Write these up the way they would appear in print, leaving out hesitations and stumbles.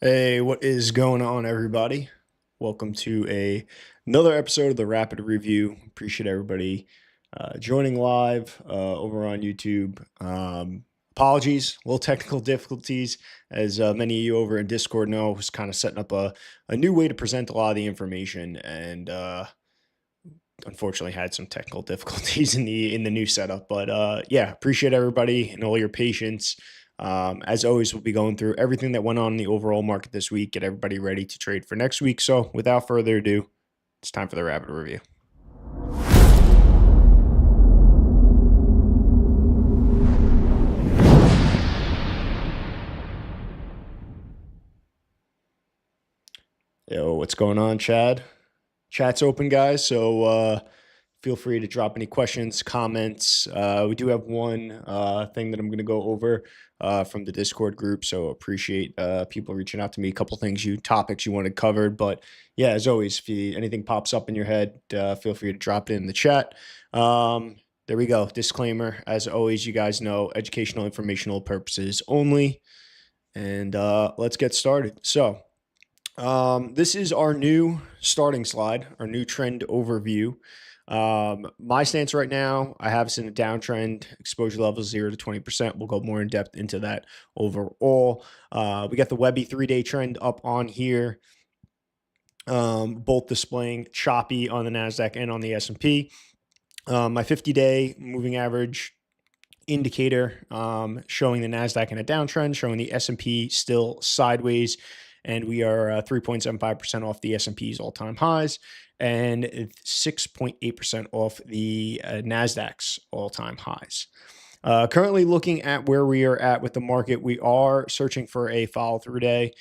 Hey, what is going on, everybody? Welcome to another episode of the Rapid Review. Appreciate everybody joining live over on YouTube. Apologies, little technical difficulties, as many of you over in Discord know. Was kind of setting up a new way to present a lot of the information, and unfortunately had some technical difficulties in the new setup. But yeah, appreciate everybody and all your patience. As always, we'll be going through everything that went on in the overall market this week, get everybody ready to trade for next week. So without further ado, it's time for the rapid review. Yo, what's going on, Chad? Chat's open, guys. So feel free to drop any questions, comments. We do have one thing that I'm going to go over from the Discord group. So appreciate people reaching out to me. A couple topics you wanted covered. But yeah, as always, if anything pops up in your head, feel free to drop it in the chat. There we go. Disclaimer. As always, you guys know, educational, informational purposes only. And let's get started. So this is our new starting slide, our new trend overview. My stance right now, I have us in a downtrend, exposure levels 0 to 20%. We'll go more in depth into that overall. We got the Webby 3-day trend up on here, both displaying choppy on the NASDAQ and on the S&P. My 50-day moving average indicator showing the NASDAQ in a downtrend, showing the S&P still sideways, and we are 3.75% off the S&P's all-time highs and 6.8% off the NASDAQ's all-time highs. Currently looking at where we are at with the market, we are searching for a follow-through day.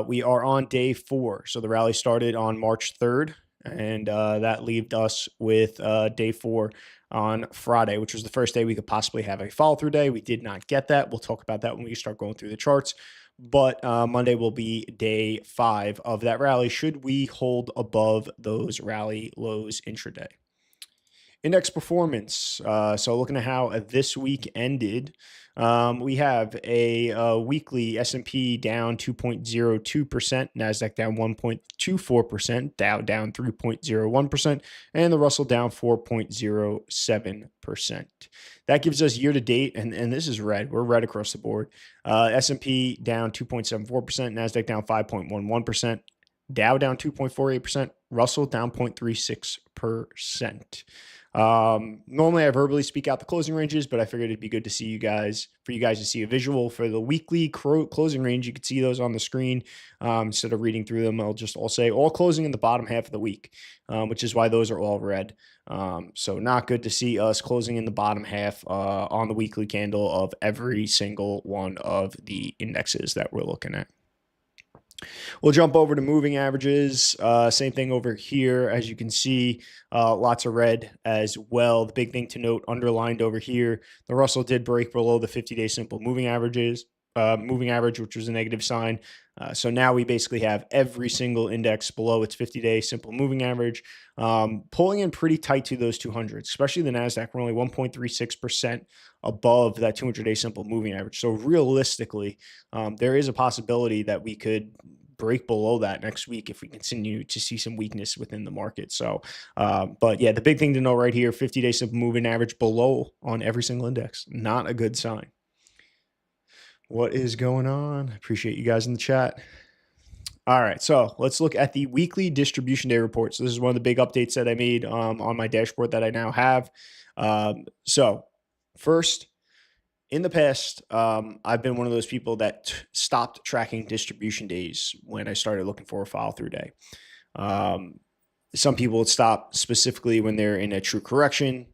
We are on day 4, so the rally started on March 3rd, and that left us with day 4 on Friday, which was the first day we could possibly have a follow-through day. We did not get that. We'll talk about that when we start going through the charts. But Monday will be day 5 of that rally should we hold above those rally lows intraday. Index performance. So looking at how this week ended, we have a weekly S&P down 2.02%, NASDAQ down 1.24%, Dow down 3.01%, and the Russell down 4.07%. That gives us year to date, and this is red. We're red across the board. S&P down 2.74%, NASDAQ down 5.11%, Dow down 2.48%, Russell down 0.36%. Normally I verbally speak out the closing ranges, but I figured it'd be good to see for you guys to see a visual for the weekly closing range. You can see those on the screen. Instead of reading through them, I'll say all closing in the bottom half of the week, which is why those are all red. So not good to see us closing in the bottom half on the weekly candle of every single one of the indexes that we're looking at. We'll jump over to moving averages. Same thing over here. As you can see, lots of red as well. The big thing to note underlined over here, the Russell did break below the 50-day simple moving average, which was a negative sign. So now we basically have every single index below its 50-day simple moving average, pulling in pretty tight to those 200s, especially the NASDAQ. We're only 1.36% above that 200-day simple moving average. So realistically, there is a possibility that we could break below that next week if we continue to see some weakness within the market. So, but yeah, the big thing to know right here, 50-day simple moving average below on every single index, not a good sign. What is going on? Appreciate you guys in the chat. All right, so let's look at the weekly distribution day report. So this is one of the big updates that I made on my dashboard that I now have. So first, in the past, I've been one of those people that stopped tracking distribution days when I started looking for a follow-through day. Some people would stop specifically when they're in a true correction.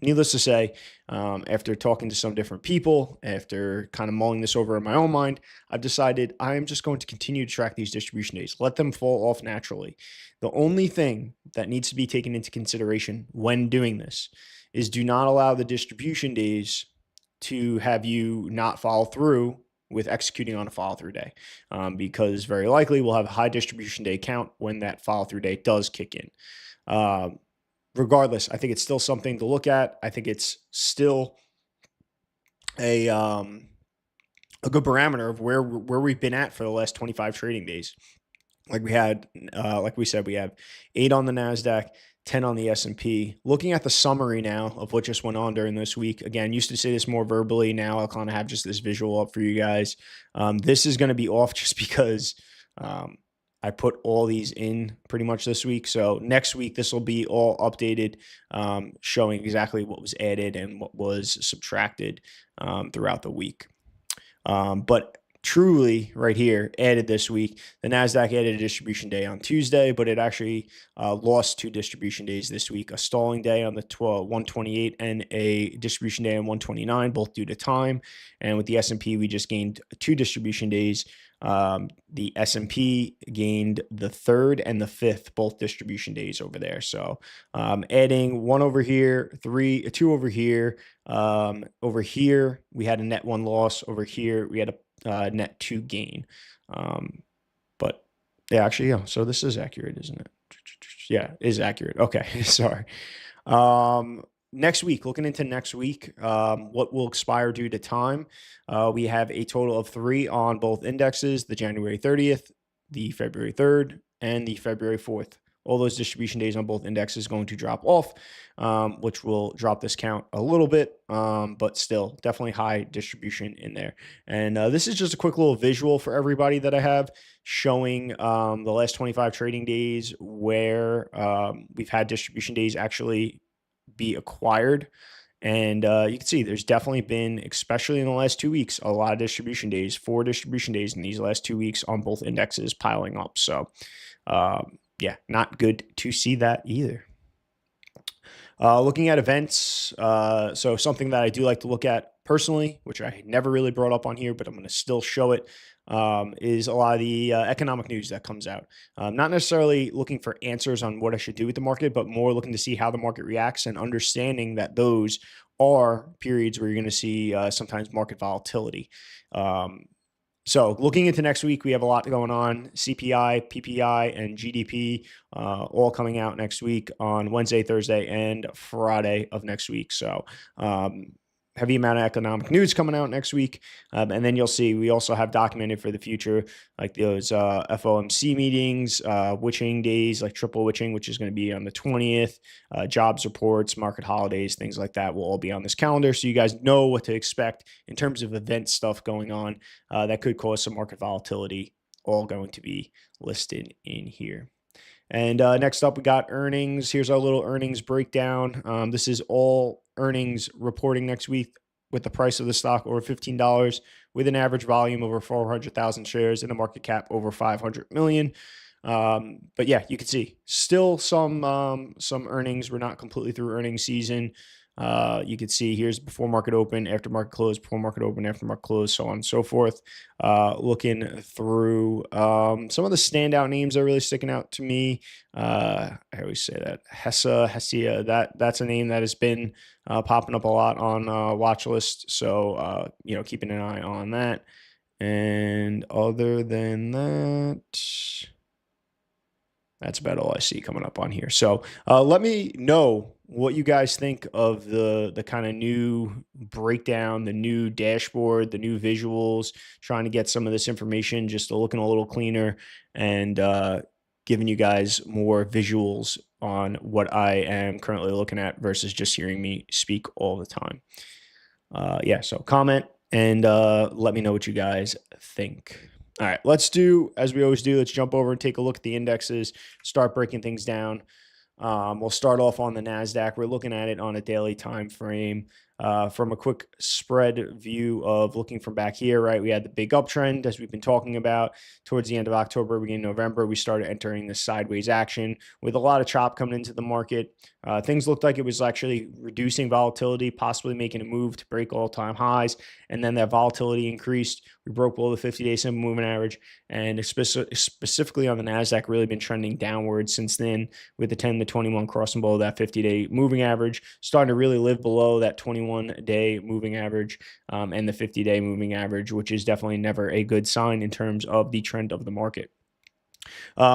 Needless to say, after talking to some different people, after kind of mulling this over in my own mind, I've decided I'm just going to continue to track these distribution days, let them fall off naturally. The only thing that needs to be taken into consideration when doing this is do not allow the distribution days to have you not follow through with executing on a follow-through day, because very likely we'll have a high distribution day count when that follow-through day does kick in. Regardless, I think it's still something to look at. I think it's still a a good parameter of where we've been at for the last 25 trading days. Like we had, like we said, we have 8 on the NASDAQ, 10 on the S&P. Looking at the summary now of what just went on during this week. Again, used to say this more verbally. Now I'll kind of have just this visual up for you guys. This is going to be off just because I put all these in pretty much this week. So next week, this will be all updated, showing exactly what was added and what was subtracted throughout the week. But truly right here added this week, the NASDAQ added a distribution day on Tuesday, but it actually lost 2 distribution days this week, a stalling day on the 128 and a distribution day on 129, both due to time. And with the S&P, we just gained 2 distribution days. The S&P gained the 3rd and the 5th, both distribution days over there. So adding 1 over here, 2 over here. Over here, we had a net 1 loss. Over here, we had a net 2 gain. But yeah, actually, yeah. So this is accurate, isn't it? Yeah, it is accurate. Okay, sorry. Next week, looking into next week, what will expire due to time? We have a total of 3 on both indexes, the January 30th, the February 3rd, and the February 4th. All those distribution days on both indexes going to drop off, which will drop this count a little bit, but still definitely high distribution in there. And this is just a quick little visual for everybody that I have showing the last 25 trading days where we've had distribution days actually be acquired. And you can see there's definitely been, especially in the last 2 weeks, a lot of distribution days, 4 distribution days in these last 2 weeks on both indexes piling up. So yeah, not good to see that either. Looking at events, so something that I do like to look at personally, which I never really brought up on here, but I'm going to still show it, is a lot of the economic news that comes out. Not necessarily looking for answers on what I should do with the market, but more looking to see how the market reacts and understanding that those are periods where you're going to see sometimes market volatility. So looking into next week, we have a lot going on. CPI, PPI, and GDP all coming out next week on Wednesday, Thursday, and Friday of next week. So heavy amount of economic news coming out next week. And then you'll see we also have documented for the future, like those FOMC meetings, witching days, like triple witching, which is going to be on the 20th, jobs reports, market holidays, things like that will all be on this calendar. So you guys know what to expect in terms of event stuff going on that could cause some market volatility, all going to be listed in here. And next up, we got earnings. Here's our little earnings breakdown. This is all earnings reporting next week with the price of the stock over $15, with an average volume over 400,000 shares and a market cap over 500 million. But yeah, you can see still some earnings. We're not completely through earnings season. You can see here's before market open, after market close, before market open, after market close, so on and so forth. Looking through some of the standout names that are really sticking out to me. I always say that Hesia, that's a name that has been popping up a lot on watch list. So keeping an eye on that. And other than that, that's about all I see coming up on here. So let me know what you guys think of the kind of new breakdown, the new dashboard, the new visuals, trying to get some of this information just looking a little cleaner and giving you guys more visuals on what I am currently looking at versus just hearing me speak all the time. Yeah, so comment and let me know what you guys think. All right, let's do, as we always do, let's jump over and take a look at the indexes, start breaking things down. We'll start off on the NASDAQ. We're looking at it on a daily time frame. From a quick spread view of looking from back here, right? We had the big uptrend as we've been talking about towards the end of October, beginning of November. We started entering this sideways action with a lot of chop coming into the market. Things looked like it was actually reducing volatility, possibly making a move to break all-time highs. And then that volatility increased. We broke below the 50-day simple moving average. And specifically on the NASDAQ, really been trending downward since then, with the 10 to 21 crossing below that 50-day moving average, starting to really live below that 21-day moving average and the 50-day moving average, which is definitely never a good sign in terms of the trend of the market.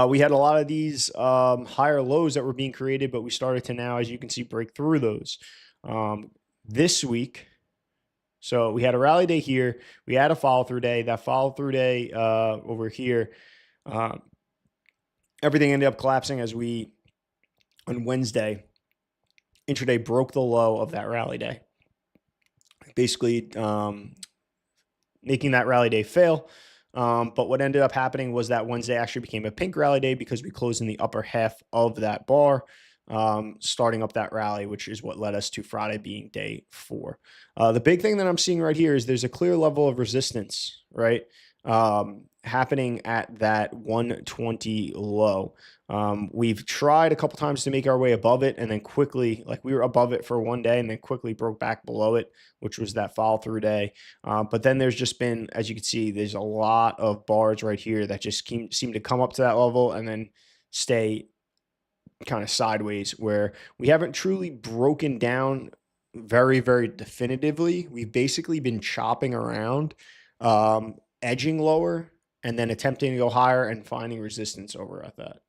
We had a lot of these higher lows that were being created, but we started to now, as you can see, break through those. This week, So we had a rally day here. We had a follow through day. That follow through day over here, everything ended up collapsing as we, on Wednesday, intraday broke the low of that rally day, basically making that rally day fail. But what ended up happening was that Wednesday actually became a pink rally day because we closed in the upper half of that bar, starting up that rally, which is what led us to Friday being day 4. The big thing that I'm seeing right here is there's a clear level of resistance, right? Happening at that 120 low. We've tried a couple times to make our way above it, and then quickly, like we were above it for one day and then quickly broke back below it, which was that follow through day. But then there's just been, as you can see, there's a lot of bars right here that just seem to come up to that level and then stay kind of sideways, where we haven't truly broken down very, very definitively. We've basically been chopping around, edging lower, and then attempting to go higher and finding resistance over at that.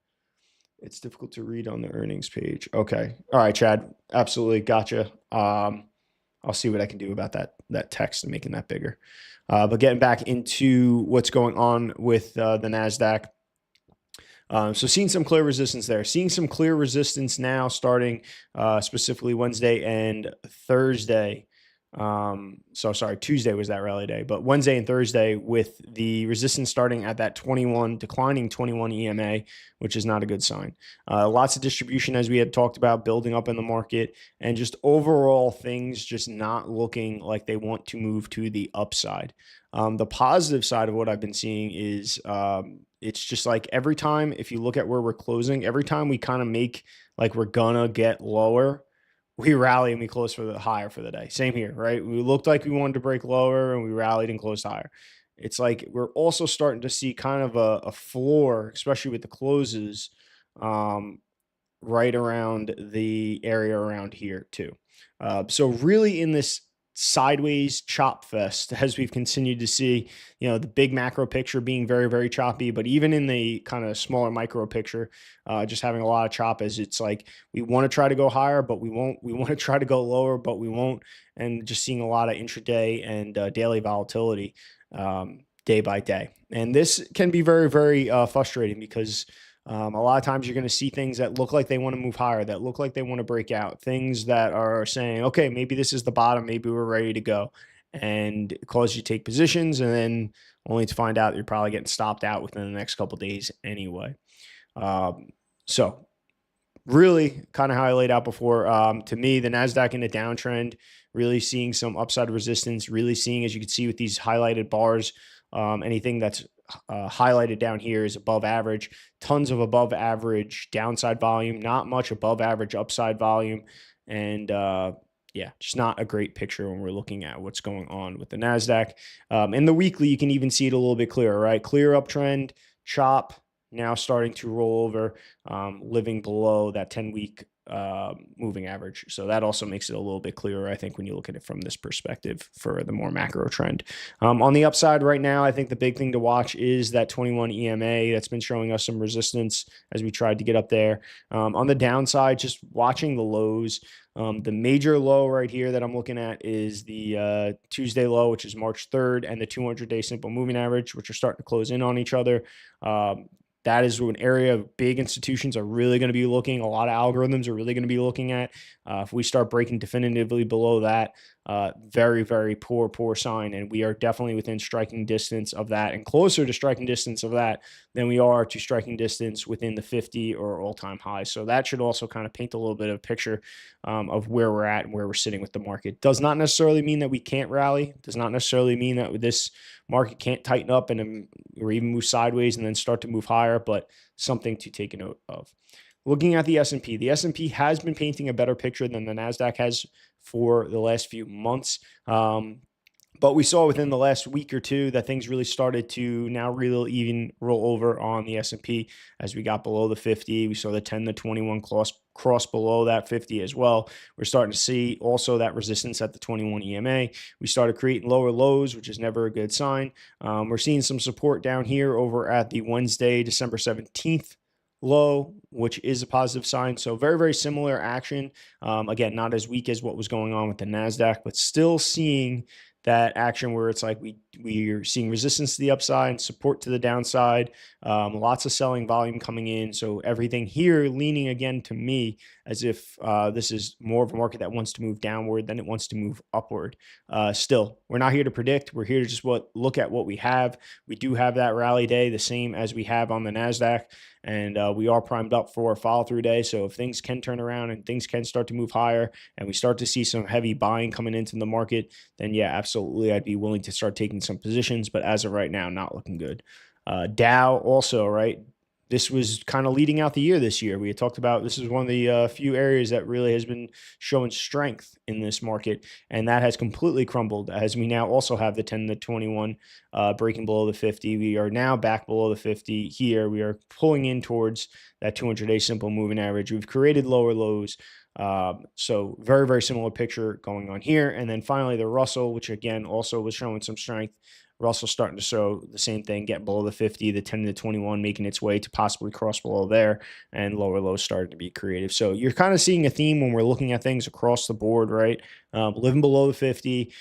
It's difficult to read on the earnings page. Okay. All right, Chad. Absolutely. Gotcha. I'll see what I can do about that text and making that bigger. But getting back into what's going on with the NASDAQ. So seeing some clear resistance there, seeing some clear resistance now starting specifically Wednesday and Thursday. Tuesday was that rally day, but Wednesday and Thursday with the resistance starting at that declining 21 EMA, which is not a good sign. Lots of distribution, as we had talked about, building up in the market, and just overall things just not looking like they want to move to the upside. The positive side of what I've been seeing is it's just like every time, if you look at where we're closing, every time we kind of make like we're gonna get lower, we rally and we close for the higher for the day. Same here, right? We looked like we wanted to break lower and we rallied and closed higher. It's like we're also starting to see kind of a floor, especially with the closes, right around the area around here too. So really in this sideways chop fest, as we've continued to see, the big macro picture being very, very choppy, but even in the kind of smaller micro picture, just having a lot of chop, as it's like we want to try to go higher, but we won't. We want to try to go lower, but we won't. And just seeing a lot of intraday and daily volatility day by day. And this can be very, very frustrating because a lot of times you're going to see things that look like they want to move higher, that look like they want to break out, things that are saying, okay, maybe this is the bottom, maybe we're ready to go, and it causes you to take positions, and then only to find out you're probably getting stopped out within the next couple of days anyway. So really kind of how I laid out before, to me, the NASDAQ in a downtrend, really seeing some upside resistance, really seeing, as you can see with these highlighted bars, anything that's highlighted down here is above average, tons of above average downside volume, not much above average upside volume. And yeah, just not a great picture when we're looking at what's going on with the NASDAQ. In the weekly, you can even see it a little bit clearer, right? Clear uptrend, chop, now starting to roll over, living below that 10-week moving average. So that also makes it a little bit clearer, I think, when you look at it from this perspective for the more macro trend. On the upside right now, I think the big thing to watch is that 21 EMA that's been showing us some resistance as we tried to get up there. On the downside, just watching the lows. The major low right here that I'm looking at is the Tuesday low, which is March 3rd, and the 200-day simple moving average, which are starting to close in on each other. That is an area of big institutions are really going to be looking. A lot of algorithms are really going to be looking at. If we start breaking definitively below that, very, very poor sign. And we are definitely within striking distance of that, and closer to striking distance of that than we are to striking distance within the 50 or all-time high. So that should also kind of paint a little bit of a picture of where we're at and where we're sitting with the market. Does not necessarily mean that we can't rally. Does not necessarily mean that this market can't tighten up and or even move sideways and then start to move higher, but something to take a note of. Looking at the S&P, the S&P has been painting a better picture than the NASDAQ has for the last few months. But we saw within the last week or two that things really started to now really even roll over on the S&P as we got below the 50. We saw the 10 to 21 cross below that 50 as well. We're starting to see also that resistance at the 21 EMA. We started creating lower lows, which is never a good sign. We're seeing some support down here over at the Wednesday, December 17th low, which is a positive sign. So very, very similar action. Again, not as weak as what was going on with the NASDAQ, but still seeing that action where it's like we're seeing resistance to the upside and support to the downside. Lots of selling volume coming in. So everything here leaning again to me as if this is more of a market that wants to move downward than it wants to move upward. Still, we're not here to predict. We're here to just look at what we have. We do have that rally day, the same as we have on the NASDAQ. And we are primed up for a follow-through day. So if things can turn around and things can start to move higher and we start to see some heavy buying coming into the market, then yeah, absolutely, I'd be willing to start taking some positions. But as of right now, not looking good. Dow also, right? This was kind of leading out the year this year. We had talked about this is one of the few areas that really has been showing strength in this market, and that has completely crumbled as we now also have the 10 to 21 breaking below the 50. We are now back below the 50 here. We are pulling in towards that 200-day simple moving average. We've created lower lows. So very, very similar picture going on here. And then finally the Russell, which again also was showing some strength. Russell starting to show the same thing, getting below the 50, the 10 to 21, making its way to possibly cross below there, and lower lows starting to be creative. So you're kind of seeing a theme when we're looking at things across the board, right? Living below the 50,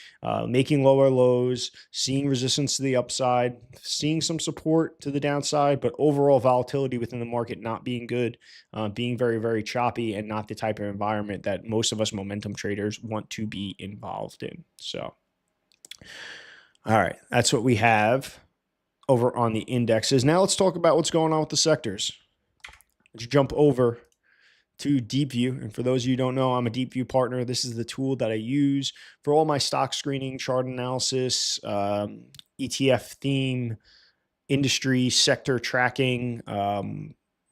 making lower lows, seeing resistance to the upside, seeing some support to the downside, but overall volatility within the market not being good, being very, very choppy, and not the type of environment that most of us momentum traders want to be involved in. So all right, that's what we have over on the indexes. Now let's talk about what's going on with the sectors. Let's jump over to Deepvue. And for those of you who don't know, I'm a Deepvue partner. This is the tool that I use for all my stock screening, chart analysis, ETF theme, industry, sector tracking, a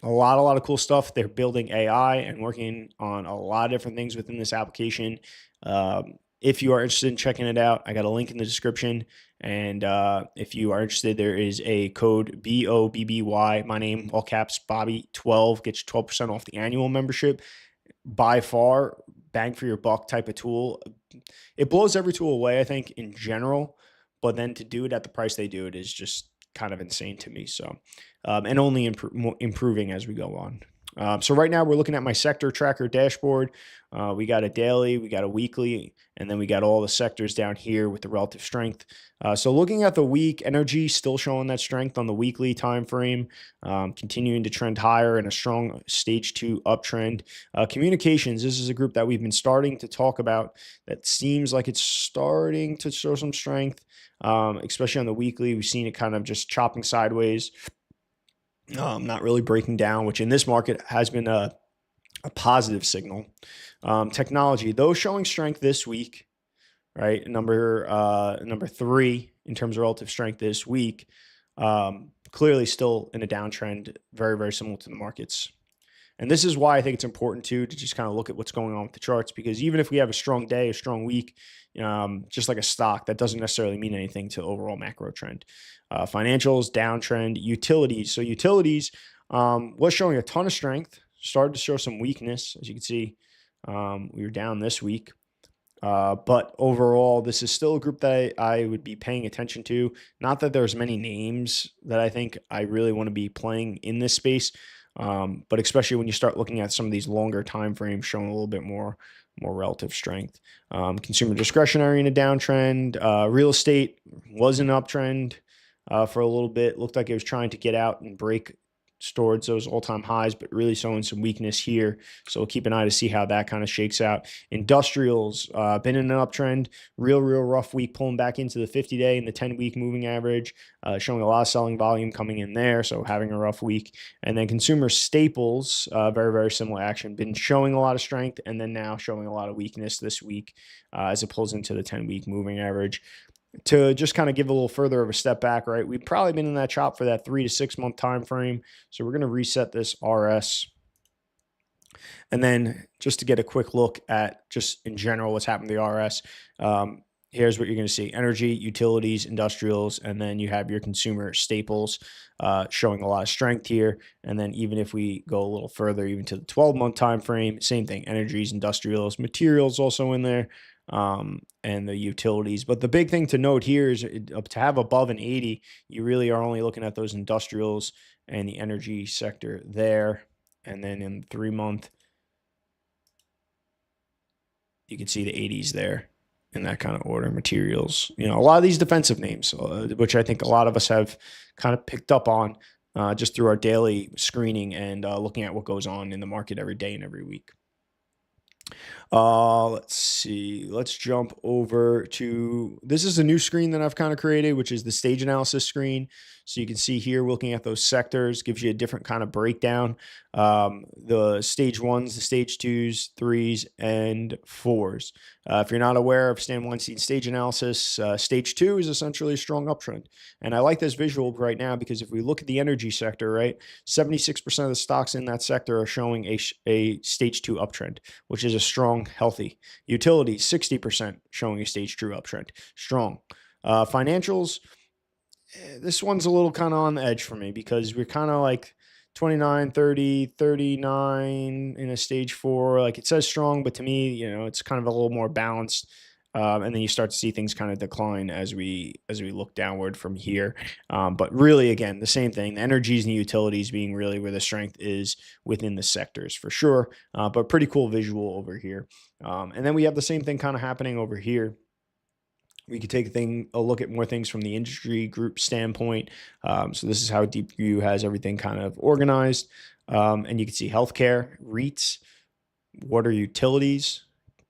lot of cool stuff. They're building AI and working on a lot of different things within this application. If you are interested in checking it out, I got a link in the description. And if you are interested, there is a code BOBBY, my name, all caps, Bobby 12, gets you 12% off the annual membership. By far, bang for your buck type of tool. It blows every tool away, I think, in general. But then to do it at the price they do it is just kind of insane to me. So, and only improving as we go on. So right now we're looking at my sector tracker dashboard. We got a daily, we got a weekly, and then we got all the sectors down here with the relative strength. So looking at the week, energy still showing that strength on the weekly time frame, continuing to trend higher in a strong stage 2 uptrend. Communications, this is a group that we've been starting to talk about that seems like it's starting to show some strength, especially on the weekly. We've seen it kind of just chopping sideways. Not really breaking down, which in this market has been a positive signal. Technology, though showing strength this week, right? Number 3 in terms of relative strength this week, clearly still in a downtrend, very, very similar to the markets. And this is why I think it's important too to just kind of look at what's going on with the charts, because even if we have a strong day, a strong week, just like a stock, that doesn't necessarily mean anything to overall macro trend. Financials, downtrend, utilities. So utilities was showing a ton of strength, started to show some weakness. As you can see, we were down this week. But overall, this is still a group that I would be paying attention to. Not that there's many names that I think I really want to be playing in this space. But especially when you start looking at some of these longer time frames showing a little bit more relative strength. Consumer discretionary in a downtrend. Real estate was an uptrend for a little bit. Looked like it was trying to get out and break towards those all-time highs, but really showing some weakness here. So we'll keep an eye to see how that kind of shakes out. Industrials, been in an uptrend, real rough week, pulling back into the 50-day and the 10-week moving average, showing a lot of selling volume coming in there, so having a rough week. And then consumer staples, very, very similar action, been showing a lot of strength and then now showing a lot of weakness this week as it pulls into the 10-week moving average. To just kind of give a little further of a step back, right? We've probably been in that chop for that 3 to 6 month time frame. So we're going to reset this RS. And then just to get a quick look at just in general what's happened to the RS, here's what you're going to see. Energy, utilities, industrials, and then you have your consumer staples showing a lot of strength here. And then even if we go a little further, even to the 12-month time frame, same thing, energies, industrials, materials also in there. And the utilities. But the big thing to note here is to have above an 80, you really are only looking at those industrials and the energy sector there. And then in 3 month, you can see the 80s there. in that kind of order. Materials, a lot of these defensive names, which I think a lot of us have kind of picked up on just through our daily screening and looking at what goes on in the market every day and every week. Let's see. Let's jump over to, this is a new screen that I've kind of created, which is the stage analysis screen. So you can see here, looking at those sectors, gives you a different kind of breakdown. The stage ones, the stage twos, threes, and fours. If you're not aware of Stan Weinstein's stage analysis, stage two is essentially a strong uptrend. And I like this visual right now because if we look at the energy sector, right, 76% of the stocks in that sector are showing a stage two uptrend, which is a strong, healthy. Utilities, 60% showing a stage two uptrend, strong. Financials, this one's a little kind of on the edge for me because we're kind of like 29, 30, 39 in a stage four. Like it says strong, but to me, it's kind of a little more balanced. And then you start to see things kind of decline as we look downward from here. But really, again, the same thing. The energies and the utilities being really where the strength is within the sectors for sure. But pretty cool visual over here. And then we have the same thing kind of happening over here. We could take a look at more things from the industry group standpoint. So this is how Deepvue has everything kind of organized. And you can see healthcare, REITs, water utilities,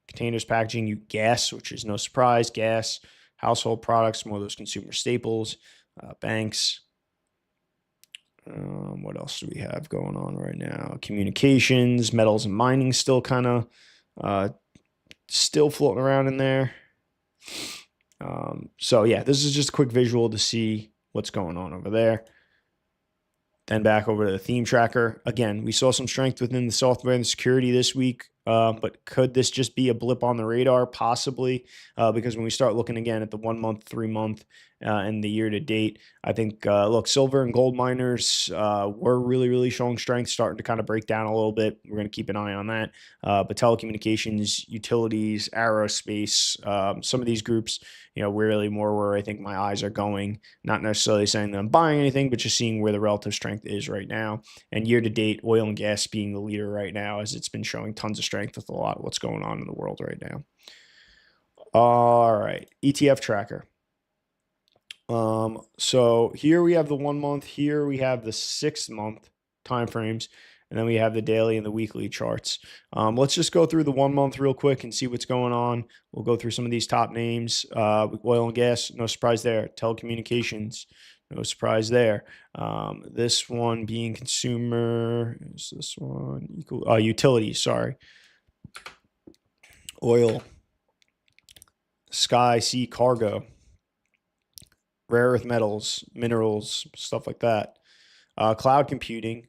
containers, packaging, gas, which is no surprise, gas, household products, more of those consumer staples, banks. What else do we have going on right now? Communications, metals and mining still kind of still floating around in there. So yeah, this is just a quick visual to see what's going on over there. Then back over to the theme tracker. Again, we saw some strength within the software and security this week, but could this just be a blip on the radar? Possibly, because when we start looking again at the 1 month, 3 month, and the year to date, I think, look, silver and gold miners were really, really showing strength, starting to kind of break down a little bit. We're going to keep an eye on that. But telecommunications, utilities, aerospace, some of these groups, really more where I think my eyes are going, not necessarily saying that I'm buying anything, but just seeing where the relative strength is right now. And year to date, oil and gas being the leader right now, as it's been showing tons of strength with a lot of what's going on in the world right now. All right, ETF tracker. So here we have the 1 month, here we have the 6 month timeframes, and then we have the daily and the weekly charts. Let's just go through the 1 month real quick and see what's going on. We'll go through some of these top names. Oil and gas, no surprise there. Telecommunications, no surprise there. This one being consumer, is this one equal? Utilities, sorry. Oil, sky, sea, cargo, rare earth metals, minerals, stuff like that. Cloud computing,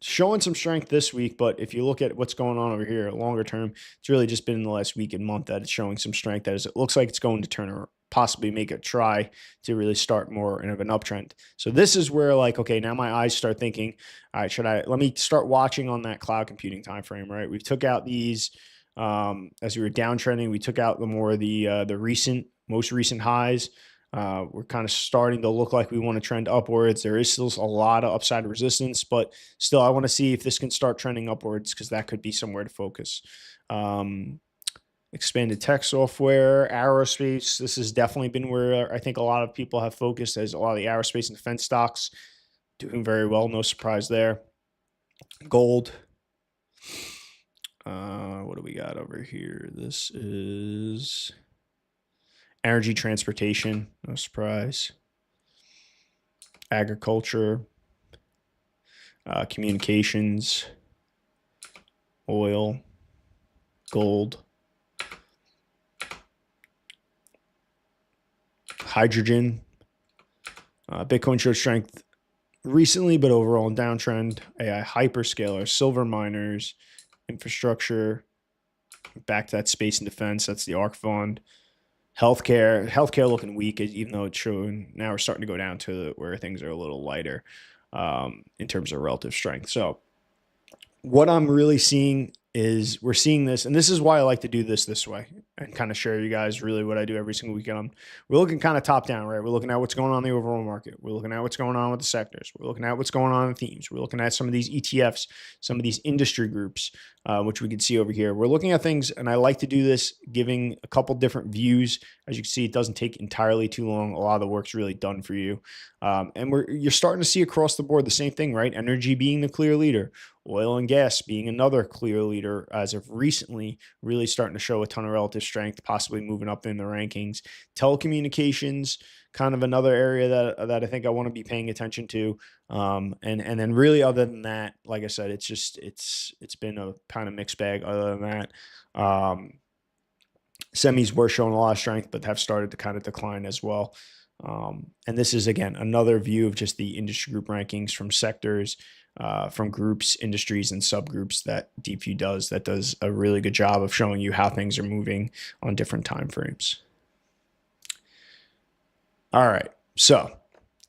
showing some strength this week, but if you look at what's going on over here longer term, it's really just been in the last week and month that it's showing some strength. That is, it looks like it's going to turn or possibly make a try to really start more of an uptrend. So this is where, like, okay, now my eyes start thinking, all right, let me start watching on that cloud computing time frame, right? We took out these as we were downtrending, we took out the most recent highs. We're kind of starting to look like we want to trend upwards. There is still a lot of upside resistance, but still I want to see if this can start trending upwards because that could be somewhere to focus. Expanded tech software, aerospace. This has definitely been where I think a lot of people have focused, as a lot of the aerospace and defense stocks doing very well. No surprise there. Gold. What do we got over here? This is energy, transportation, no surprise. Agriculture, communications, oil, gold, hydrogen. Bitcoin showed strength recently, but overall in downtrend. AI hyperscalers, silver miners, infrastructure, back to that space and defense. That's the ARK fund. Healthcare looking weak, even though it's showing now we're starting to go down to where things are a little lighter in terms of relative strength. So what I'm really seeing is we're seeing this, and this is why I like to do this way and kind of share you guys really what I do every single weekend. We're looking kind of top down, right? We're looking at what's going on in the overall market. We're looking at what's going on with the sectors. We're looking at what's going on in themes. We're looking at some of these ETFs, some of these industry groups, which we can see over here. We're looking at things, and I like to do this, giving a couple different views. As you can see, it doesn't take entirely too long. A lot of the work's really done for you. And you're starting to see across the board the same thing, right? Energy being the clear leader, oil and gas being another clear leader as of recently, really starting to show a ton of relative strength, possibly moving up in the rankings. Telecommunications, kind of another area that I think I want to be paying attention to. And then really other than that, like I said, it's been a kind of mixed bag other than that. Semis were showing a lot of strength, but have started to kind of decline as well. And this is, again, another view of just the industry group rankings from sectors, from groups, industries, and subgroups that Deepvue does. That does a really good job of showing you how things are moving on different time frames. All right, so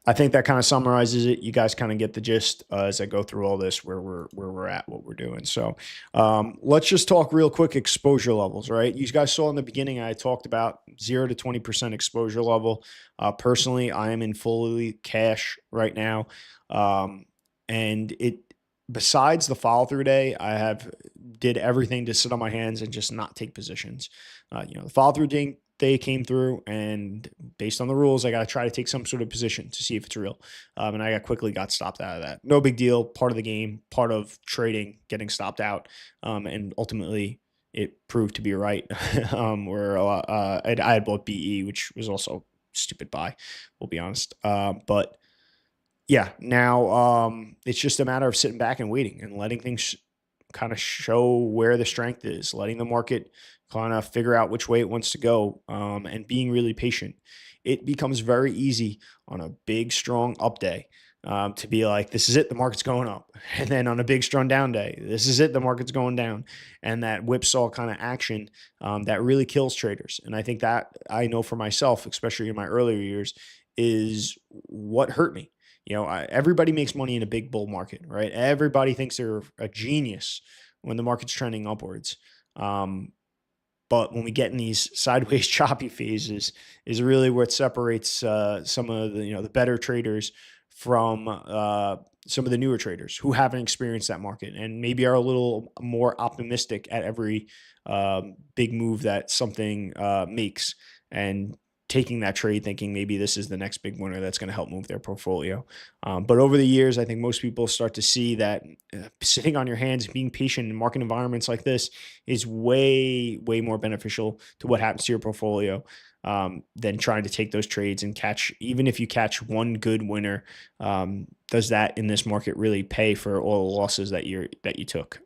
I think that kind of summarizes it. You guys kind of get the gist as I go through all this, where we're at, what we're doing. So let's just talk real quick exposure levels, right? You guys saw in the beginning, I talked about 0 to 20% exposure level. Personally, I am in fully cash right now. And besides the follow through day, I did everything to sit on my hands and just not take positions. The follow through day came through, and based on the rules, I got to try to take some sort of position to see if it's real. And I quickly got stopped out of that. No big deal. Part of the game, part of trading, getting stopped out. And ultimately it proved to be right. I had bought BE, which was also stupid buy, we'll be honest. But yeah, now it's just a matter of sitting back and waiting and letting things kind of show where the strength is, letting the market kind of figure out which way it wants to go, and being really patient. It becomes very easy on a big, strong up day to be like, this is it, the market's going up. And then on a big, strong down day, this is it, the market's going down. And that whipsaw kind of action that really kills traders. And I think that I know for myself, especially in my earlier years, is what hurt me. Everybody makes money in a big bull market, right? Everybody thinks they're a genius when the market's trending upwards. But when we get in these sideways choppy phases is really what separates some of the better traders from some of the newer traders who haven't experienced that market and maybe are a little more optimistic at every big move that something makes, and taking that trade thinking maybe this is the next big winner that's going to help move their portfolio. But over the years, I think most people start to see that sitting on your hands, being patient in market environments like this is way, way more beneficial to what happens to your portfolio than trying to take those trades and catch. Even if you catch one good winner, does that in this market really pay for all the losses that you took?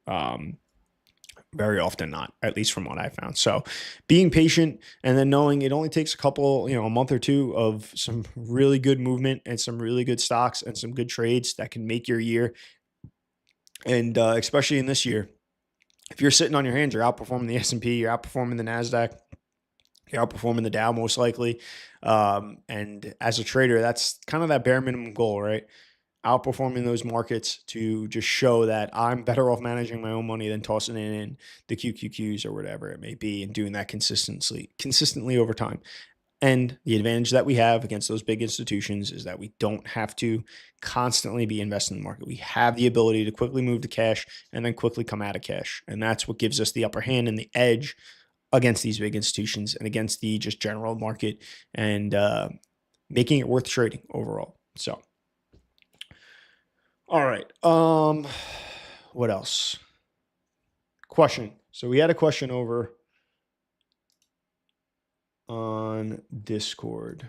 Very often not, at least from what I found. So being patient and then knowing it only takes a month or two of some really good movement and some really good stocks and some good trades that can make your year. And especially in this year, if you're sitting on your hands, you're outperforming the S&P, you're outperforming the NASDAQ, you're outperforming the Dow most likely. And as a trader, that's kind of that bare minimum goal, right? Outperforming those markets to just show that I'm better off managing my own money than tossing it in the QQQs or whatever it may be, and doing that consistently over time. And the advantage that we have against those big institutions is that we don't have to constantly be investing in the market. We have the ability to quickly move to cash and then quickly come out of cash. And that's what gives us the upper hand and the edge against these big institutions and against the just general market, and making it worth trading overall. So all right. What else? Question. So we had a question over on Discord.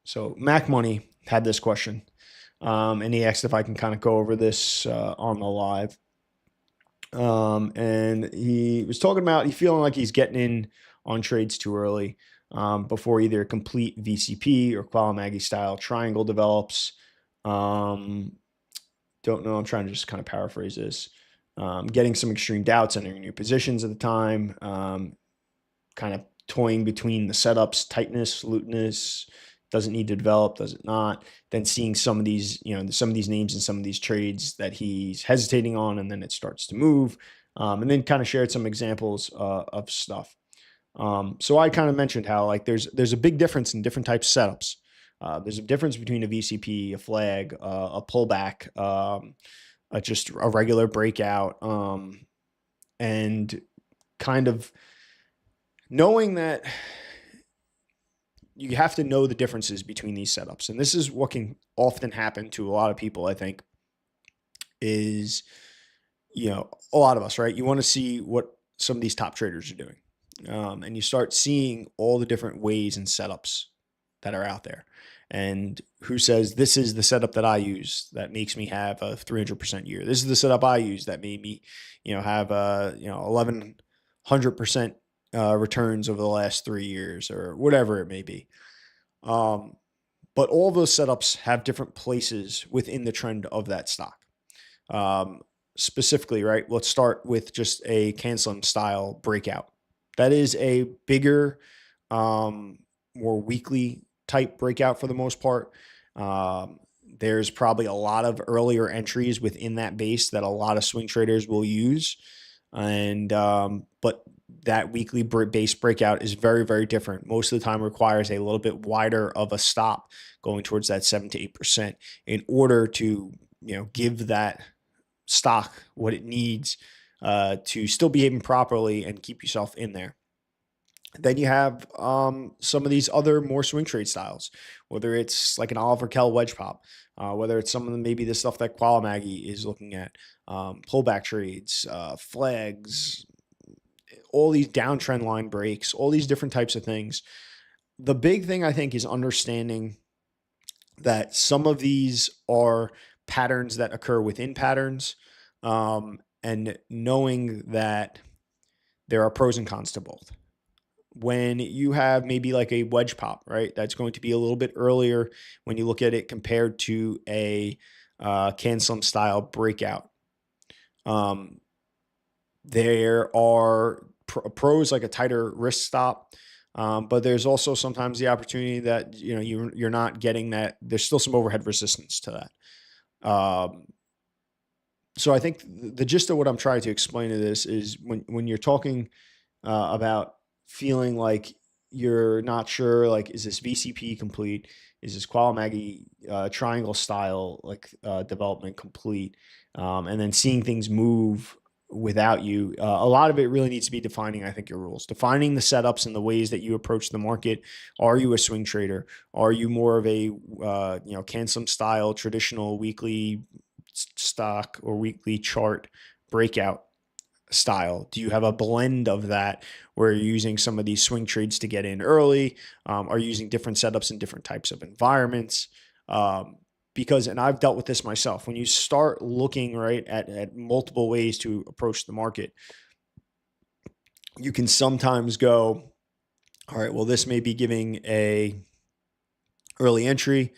So Mac Money had this question, and he asked if I can kind of go over this on the live. And he was talking about he feeling like he's getting in on trades too early. Before either a complete VCP or Qualamaggy style triangle develops. Don't know. I'm trying to just kind of paraphrase this. Getting some extreme doubts, entering new positions at the time. Kind of toying between the setups, tightness, looseness, Does it need to develop? Does it not? Then seeing some of these, some of these names and some of these trades that he's hesitating on, and then it starts to move. And then kind of shared some examples of stuff. So I kind of mentioned how like there's a big difference in different types of setups. There's a difference between a VCP, a flag, a pullback, just a regular breakout, and kind of knowing that you have to know the differences between these setups. And this is what can often happen to a lot of people, I think, is, a lot of us, right? You want to see what some of these top traders are doing. And you start seeing all the different ways and setups that are out there. And who says this is the setup that I use that makes me have a 300% year. This is the setup I use that made me, have a 1100% returns over the last 3 years or whatever it may be. But all those setups have different places within the trend of that stock. Specifically, right? Let's start with just a CANSLIM style breakout. That is a bigger, more weekly type breakout for the most part. There's probably a lot of earlier entries within that base that a lot of swing traders will use. And, but that weekly base breakout is very, very different. Most of the time requires a little bit wider of a stop going towards that 7 to 8% in order to, give that stock what it needs to still behaving properly and keep yourself in there. Then you have some of these other more swing trade styles, whether it's like an Oliver Kell wedge pop, whether it's some of them, maybe the stuff that Qualamaggy is looking at, pullback trades, flags, all these downtrend line breaks, all these different types of things. The big thing I think is understanding that some of these are patterns that occur within patterns, and knowing that there are pros and cons to both. When you have maybe like a wedge pop, right, that's going to be a little bit earlier when you look at it compared to a CANSLIM style breakout. There are pros like a tighter wrist stop, but there's also sometimes the opportunity that you're not getting that. There's still some overhead resistance to that. So I think the gist of what I'm trying to explain to this is when you're talking about feeling like you're not sure, like, is this VCP complete? Is this Qualamaggy triangle style development complete? And then seeing things move without you. A lot of it really needs to be defining, I think, your rules, defining the setups and the ways that you approach the market. Are you a swing trader? Are you more of a, CANSLIM style, traditional weekly stock or weekly chart breakout style? Do you have a blend of that where you're using some of these swing trades to get in early? Are you using different setups in different types of environments? Because, and I've dealt with this myself, when you start looking at multiple ways to approach the market, you can sometimes go, all right, well, this may be giving a early entry,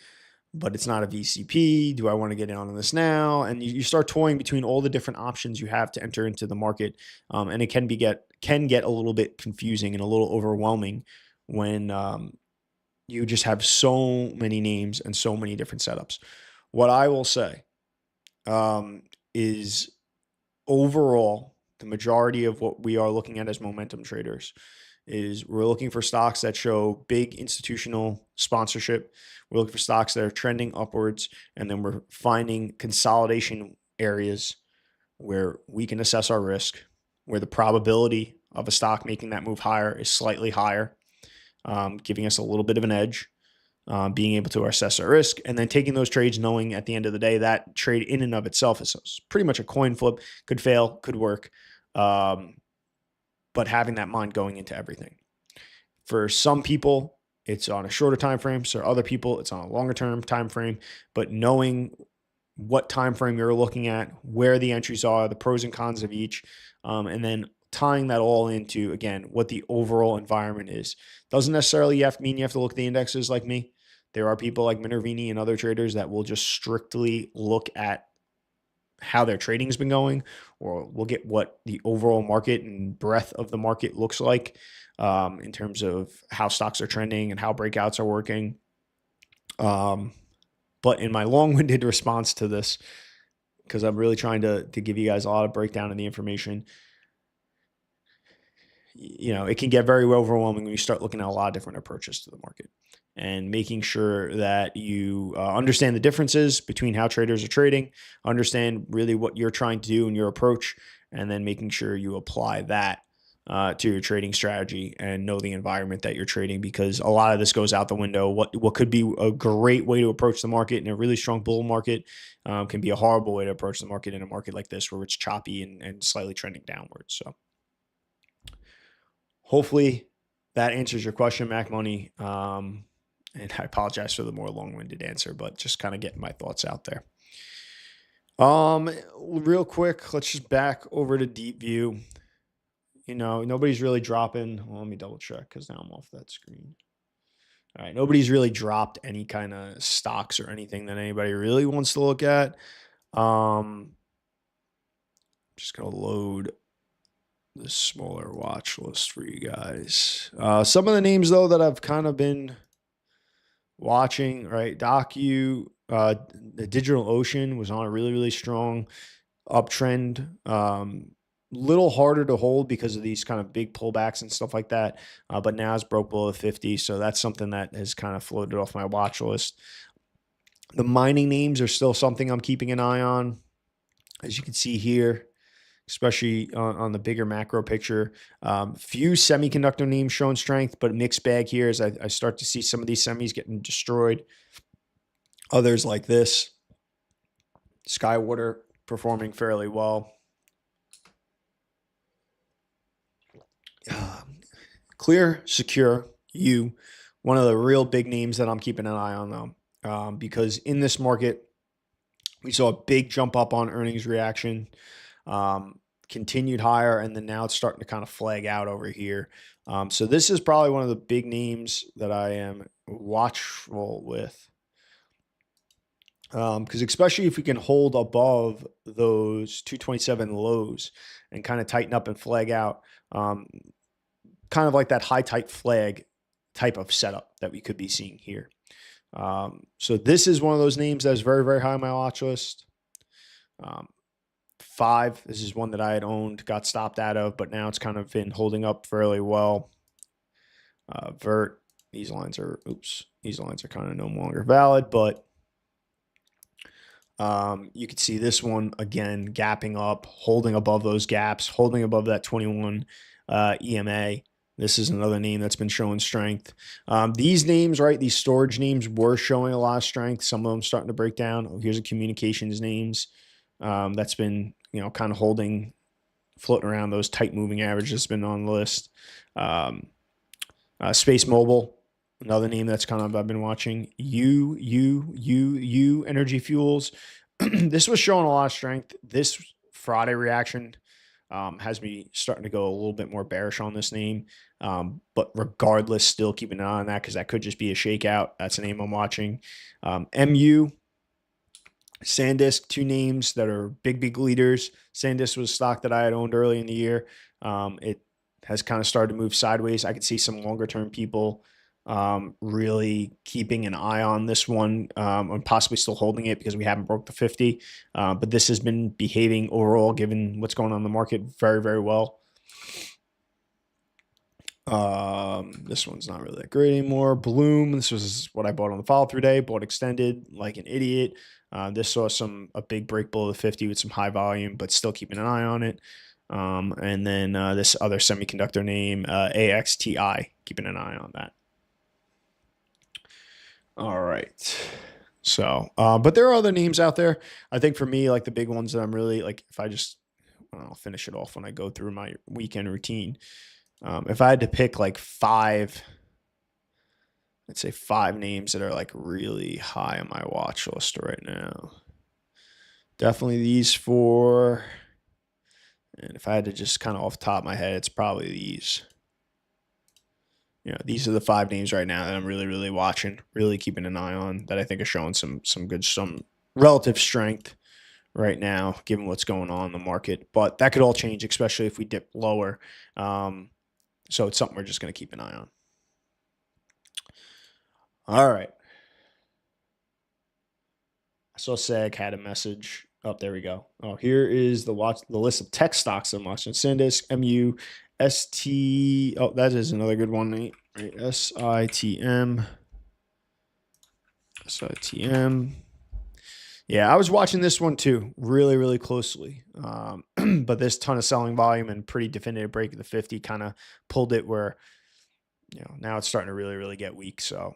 but it's not a VCP. Do I want to get in on this now? And you start toying between all the different options you have to enter into the market. And it can get a little bit confusing and a little overwhelming when you just have so many names and so many different setups. What I will say is overall, the majority of what we are looking at as momentum traders is we're looking for stocks that show big institutional sponsorship. We're looking for stocks that are trending upwards, and then we're finding consolidation areas where we can assess our risk, where the probability of a stock making that move higher is slightly higher, giving us a little bit of an edge, being able to assess our risk, and then taking those trades knowing at the end of the day that trade in and of itself is pretty much a coin flip, could fail, could work, but having that mind going into everything. For some people, it's on a shorter time frame. So other people, it's on a longer term time frame. But knowing what time frame you're looking at, where the entries are, the pros and cons of each, and then tying that all into, again, what the overall environment is. Doesn't necessarily mean you have to look at the indexes like me. There are people like Minervini and other traders that will just strictly look at how their trading has been going, or look at what the overall market and breadth of the market looks like in terms of how stocks are trending and how breakouts are working. But in my long-winded response to this, because I'm really trying to give you guys a lot of breakdown of the information, it can get very overwhelming when you start looking at a lot of different approaches to the market, and making sure that you understand the differences between how traders are trading, understand really what you're trying to do in your approach, and then making sure you apply that to your trading strategy and know the environment that you're trading, because a lot of this goes out the window. What could be a great way to approach the market in a really strong bull market can be a horrible way to approach the market in a market like this, where it's choppy and slightly trending downwards. So hopefully that answers your question, Mac Money. And I apologize for the more long-winded answer, but just kind of getting my thoughts out there. Real quick, let's just back over to Deepvue. Nobody's really dropping. Well, let me double check, because now I'm off that screen. All right, nobody's really dropped any kind of stocks or anything that anybody really wants to look at. Just gonna load the smaller watch list for you guys. Some of the names though that I've kind of been watching, right? The Digital Ocean was on a really, really strong uptrend. Little harder to hold because of these kind of big pullbacks and stuff like that. But now it's broke below 50. So that's something that has kind of floated off my watch list. The mining names are still something I'm keeping an eye on. As you can see here, especially on the bigger macro picture. Few semiconductor names showing strength, but mixed bag here as I start to see some of these semis getting destroyed. Others like this, Skywater performing fairly well. Clear, Secure, one of the real big names that I'm keeping an eye on though, because in this market, we saw a big jump up on earnings reaction. Continued higher, and then now it's starting to kind of flag out over here. So this is probably one of the big names that I am watchful with, because especially if we can hold above those 227 lows and kind of tighten up and flag out, kind of like that high tight flag type of setup that we could be seeing here. So this is one of those names that is very, very high on my watch list. 5, this is one that I had owned, got stopped out of, but now it's kind of been holding up fairly well. Vert, these lines are kind of no longer valid, but you can see this one again, gapping up, holding above those gaps, holding above that 21 EMA. This is another name that's been showing strength. These names, right, these storage names were showing a lot of strength. Some of them starting to break down. Oh, here's a communications names that's been, kind of floating around those tight moving averages that's been on the list. Space Mobile, another name that's I've been watching. Energy Fuels. This was showing a lot of strength. This Friday reaction has me starting to go a little bit more bearish on this name. But regardless, still keeping an eye on that, because that could just be a shakeout. That's a name I'm watching. MU, SanDisk, 2 names that are big leaders. SanDisk was stock that I had owned early in the year. It has kind of started to move sideways. I could see some longer term people really keeping an eye on this one, and possibly still holding it because we haven't broke the 50. But this has been behaving overall, given what's going on in the market, very, very well. This one's not really that great anymore. Bloom, this was what I bought on the follow through day, bought extended like an idiot. This saw a big break below the 50 with some high volume, but still keeping an eye on it. And then this other semiconductor name, AXTI, keeping an eye on that. All right. So, but there are other names out there. I think for me, like the big ones that I'm really like, if I'll finish it off when I go through my weekend routine. If I had to pick like 5, I'd say 5 names that are like really high on my watch list right now. Definitely these 4. And if I had to just kind of off the top of my head, it's probably these. These are the 5 names right now that I'm really, really watching, really keeping an eye on, that I think are showing some relative strength right now, given what's going on in the market. But that could all change, especially if we dip lower. So it's something we're just going to keep an eye on. All right. saw SEG had a message. Oh, there we go. Oh, here is the list of tech stocks I'm watching. SanDisk, MU, ST. Oh, that is another good one. Right? SITM. SITM. Yeah, I was watching this one too, really, really closely. But this ton of selling volume and pretty definitive break of the 50 kind of pulled it where, now it's starting to really, really get weak. So,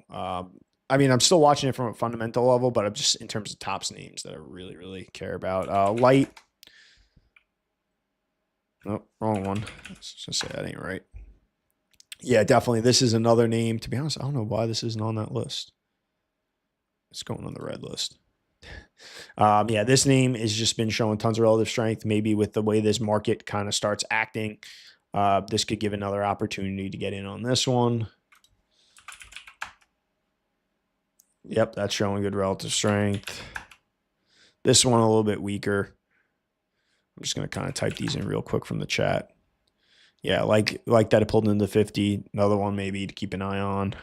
I mean, I'm still watching it from a fundamental level, but I'm just in terms of tops names that I really, really care about. Light. Oh, wrong one. I was gonna say that ain't right. Yeah, definitely. This is another name. To be honest, I don't know why this isn't on that list. It's going on the red list. Yeah, this name has just been showing tons of relative strength. Maybe with the way this market kind of starts acting, this could give another opportunity to get in on this one. Yep, that's showing good relative strength. This one a little bit weaker. I'm just going to kind of type these in real quick from the chat. Yeah, like that it pulled into 50. Another one maybe to keep an eye on.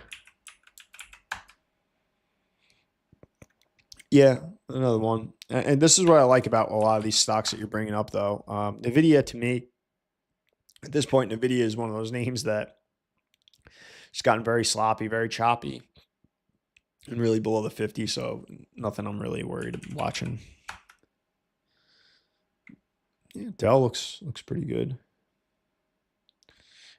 Yeah, another one. And this is what I like about a lot of these stocks that you're bringing up, though. NVIDIA, to me, at this point, NVIDIA is one of those names that it's gotten very sloppy, very choppy, and really below the 50. So nothing I'm really worried about watching. Yeah, Dell looks pretty good.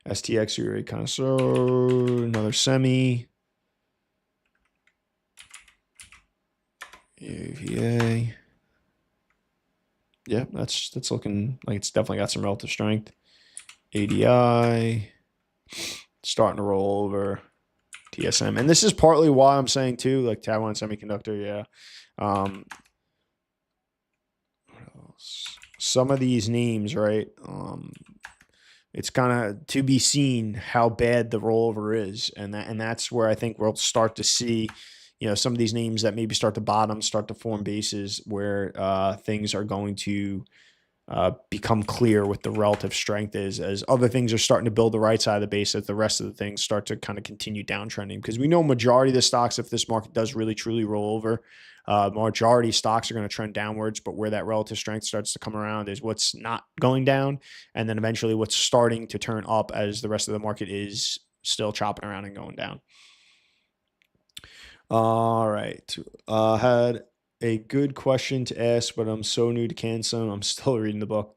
STX, you're already kind of so another semi. AVA. Yeah, that's looking like it's definitely got some relative strength. ADI starting to roll over. TSM, and this is partly why I'm saying too, like Taiwan Semiconductor. Yeah, some of these names, right? It's kind of to be seen how bad the rollover is, and that's where I think we'll start to see, some of these names that maybe start to bottom, start to form bases where things are going to become clear what the relative strength is as other things are starting to build the right side of the base as the rest of the things start to kind of continue downtrending. Because we know majority of the stocks, if this market does really truly roll over, majority of stocks are going to trend downwards, but where that relative strength starts to come around is what's not going down, and then eventually what's starting to turn up as the rest of the market is still chopping around and going down. All right. Had a good question to ask, but I'm so new to CANSLIM. I'm still reading the book.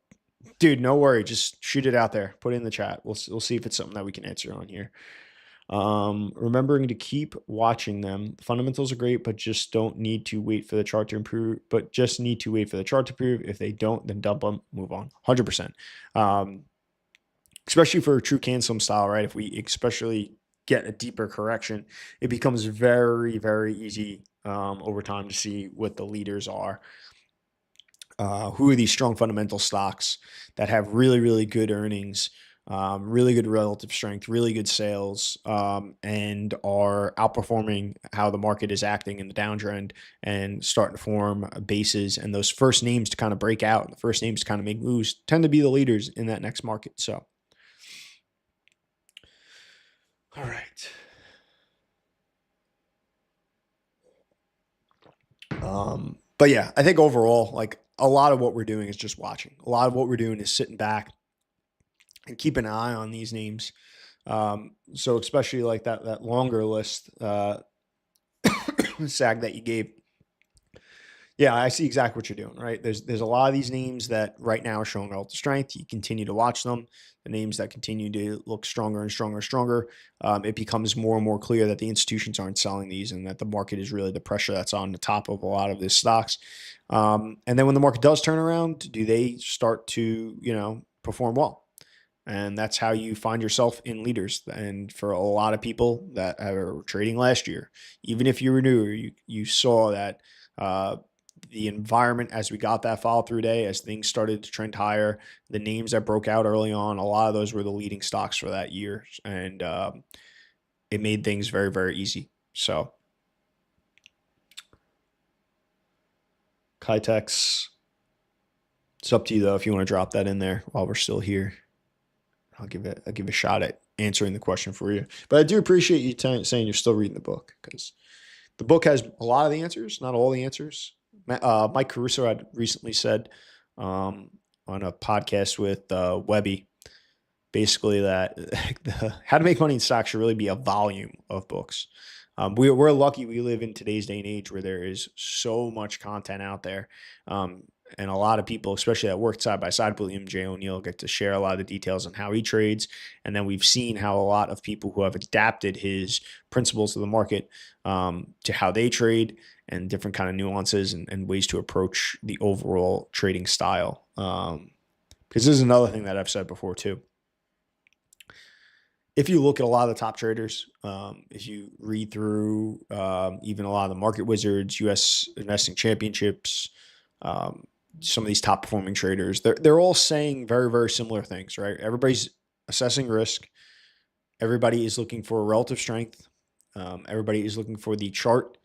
Dude, no worry. Just shoot it out there. Put it in the chat. We'll see if it's something that we can answer on here. Remembering to keep watching them. Fundamentals are great, but just don't need to wait for the chart to improve. But just need to wait for the chart to improve. If they don't, then dump them. Move on. 100%. Especially for a true CANSLIM style, right? If we especially get a deeper correction, it becomes very, very easy over time to see what the leaders are. Who are these strong fundamental stocks that have really, really good earnings, really good relative strength, really good sales, and are outperforming how the market is acting in the downtrend and starting to form bases. And those first names to kind of break out, the first names to kind of make moves tend to be the leaders in that next market. So, all right. But yeah, I think overall, like a lot of what we're doing is just watching. A lot of what we're doing is sitting back and keep an eye on these names. So especially like that longer list, SAG that you gave. Yeah, I see exactly what you're doing, right? There's a lot of these names that right now are showing relative strength. You continue to watch them. The names that continue to look stronger and stronger and stronger, it becomes more and more clear that the institutions aren't selling these and that the market is really the pressure that's on the top of a lot of these stocks. And then when the market does turn around, do they start to, perform well? And that's how you find yourself in leaders. And for a lot of people that are trading last year, even if you were new, you saw that the environment as we got that follow through day, as things started to trend higher, the names that broke out early on, a lot of those were the leading stocks for that year. And it made things very, very easy. So Kitex, it's up to you though, if you want to drop that in there while we're still here. I'll give a shot at answering the question for you. But I do appreciate you saying you're still reading the book, because the book has a lot of the answers, not all the answers, Mike Caruso had recently said on a podcast with Webby, basically that how to make money in stocks should really be a volume of books. We're lucky we live in today's day and age where there is so much content out there. And a lot of people, especially that worked side by side with William J. O'Neill, get to share a lot of the details on how he trades. And then we've seen how a lot of people who have adapted his principles of the market to how they trade and different kind of nuances and ways to approach the overall trading style. Because this is another thing that I've said before too. If you look at a lot of the top traders, if you read through even a lot of the market wizards, U.S. investing championships, some of these top performing traders, they're all saying very, very similar things, right? Everybody's assessing risk. Everybody is looking for relative strength. Everybody is looking for the chart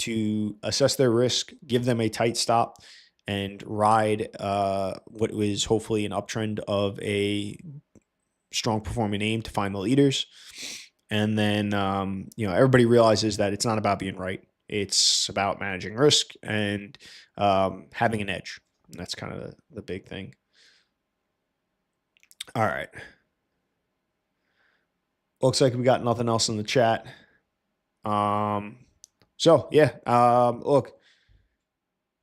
to assess their risk, give them a tight stop, and ride what was hopefully an uptrend of a strong performing name to find the leaders. And then, everybody realizes that it's not about being right. It's about managing risk and having an edge. And that's kind of the big thing. All right. Looks like we got nothing else in the chat. Look,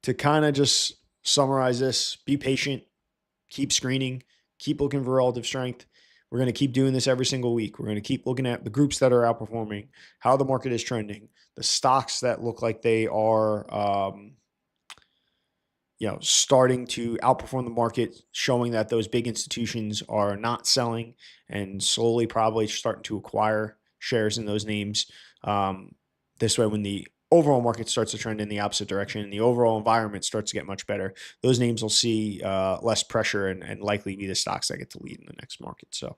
to kind of just summarize this, be patient, keep screening, keep looking for relative strength. We're going to keep doing this every single week. We're going to keep looking at the groups that are outperforming, how the market is trending, the stocks that look like they are, starting to outperform the market, showing that those big institutions are not selling and slowly probably starting to acquire shares in those names. This way, when the overall market starts to trend in the opposite direction and the overall environment starts to get much better, those names will see less pressure and likely be the stocks that get to lead in the next market. So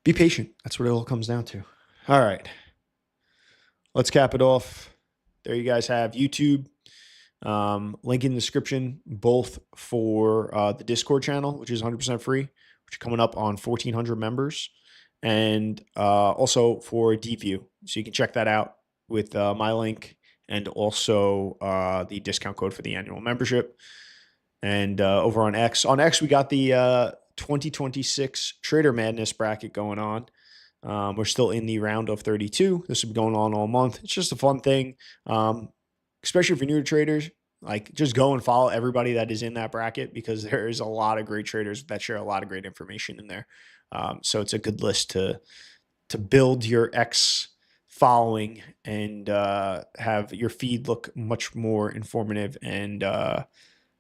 be patient. That's what it all comes down to. All right. Let's cap it off. There you guys have YouTube. Link in the description, both for the Discord channel, which is 100% free, which is coming up on 1,400 members, and also for Deepvue. So you can check that out with my link and also the discount code for the annual membership. And over on X, we got the 2026 Trader Madness bracket going on. We're still in the round of 32. This will be going on all month. It's just a fun thing. Especially if you're new to traders, like just go and follow everybody that is in that bracket because there is a lot of great traders that share a lot of great information in there. So it's a good list to build your X following and have your feed look much more informative and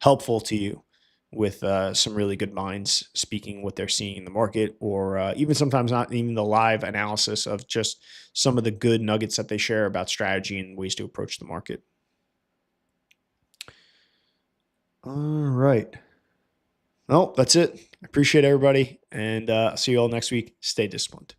helpful to you with some really good minds speaking what they're seeing in the market, or even sometimes not even the live analysis of just some of the good nuggets that they share about strategy and ways to approach the market. All right. Well, that's it. I appreciate everybody, and see you all next week. Stay disciplined.